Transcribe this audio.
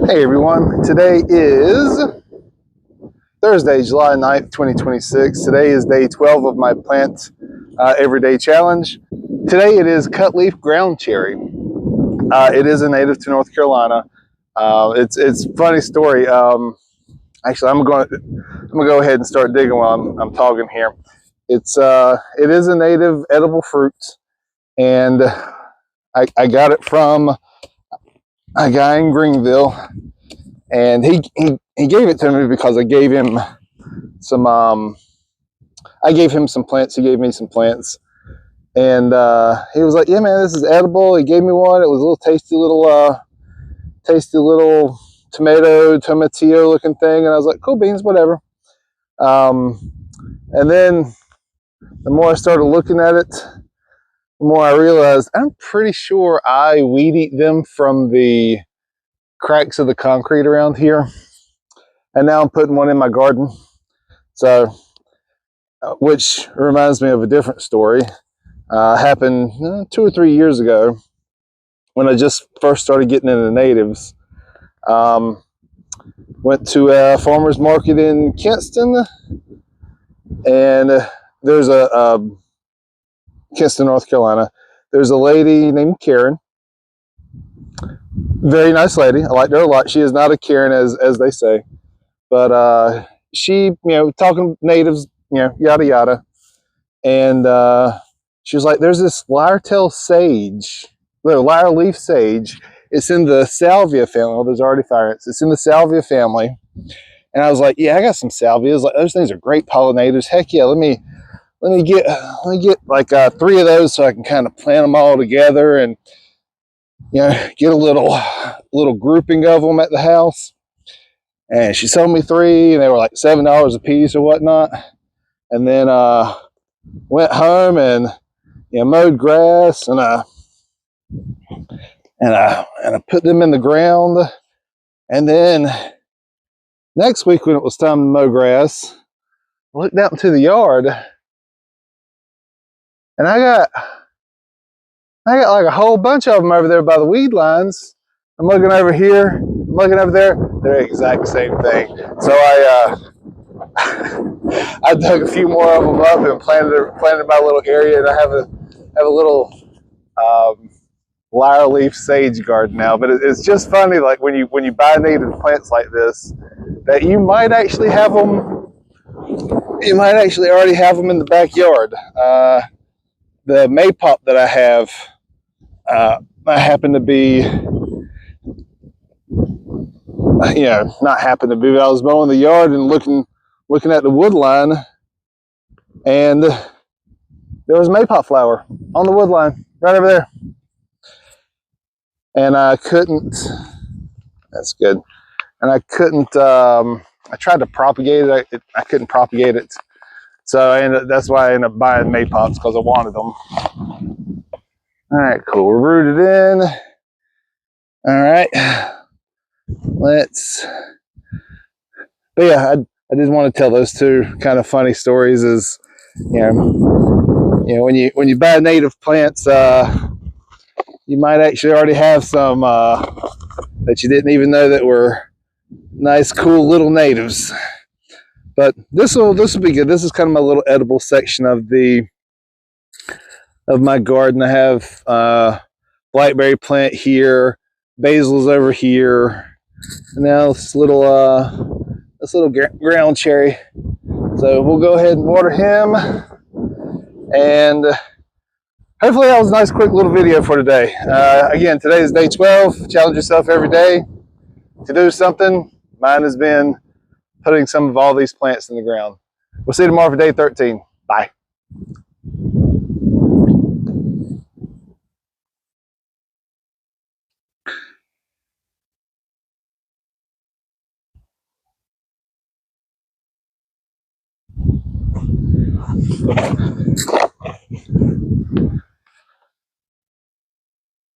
Hey everyone, today is Thursday, July 9th, 2026. Today is day 12 of my plant everyday challenge. Today it is Cutleaf Groundcherry. It is a native to North Carolina. It's a funny story. Actually, I'm gonna go ahead and start digging while I'm talking here. It is a native edible fruit, and I got it from a guy in Greenville, and he gave it to me because I gave him some plants. He gave me some plants, and he was like, "Yeah, man, this is edible." He gave me one. It was a little tasty little tomatillo looking thing, and I was like, "Cool beans, whatever." And then the more I started looking at it, the more I realized I'm pretty sure I weed eat them from the cracks of the concrete around here, and now I'm putting one in my garden. So, which reminds me of a different story. Happened 2 or 3 years ago when I just first started getting into natives. Went to a farmer's market in Kinston, and there's a Kinston, North Carolina. There's a lady named Karen. Very nice lady. I liked her a lot. She is not a Karen as they say, but she, talking natives, yada yada, and she was like, "There's this lyre-tailed sage, lyre leaf sage. It's in the salvia family." Well, there's already fire ants. It's in the salvia family, and I was like, "Yeah, I got some salvias. Like, those things are great pollinators. Heck yeah, let me get like 3 of those so I can kind of plant them all together and get a little grouping of them at the house." And she sold me 3, and they were like $7 a piece or whatnot. And then went home and mowed grass, and I put them in the ground. And then next week when it was time to mow grass, I looked out into the yard, and I got like a whole bunch of them over there by the weed lines. I'm looking over here, I'm looking over there. They're the exact same thing. So I dug a few more of them up and planted my little area, and I have a little lyre leaf sage garden now. But it's just funny, like when you buy native plants like this, that you might actually have them. You might actually already have them in the backyard. The maypop that I have, I happen to be, not happen to be, but I was mowing the yard and looking at the wood line, and there was maypop flower on the wood line right over there. And I couldn't, that's good. And I couldn't, I tried to propagate it. I couldn't propagate it. So that's why I ended up buying maypops, because I wanted them. All right, cool. We're rooted in. All right. But yeah, I just want to tell those 2 kind of funny stories. Is when you buy native plants, you might actually already have some that you didn't even know that were nice, cool little natives. But this will be good. This is kind of my little edible section of my garden. I have blackberry plant here, basil's over here, and now this little ground cherry. So we'll go ahead and water him, and hopefully that was a nice quick little video for today. Again, today is day 12. Challenge yourself every day to do something. Mine has been putting some of all these plants in the ground. We'll see you tomorrow for day 13. Bye.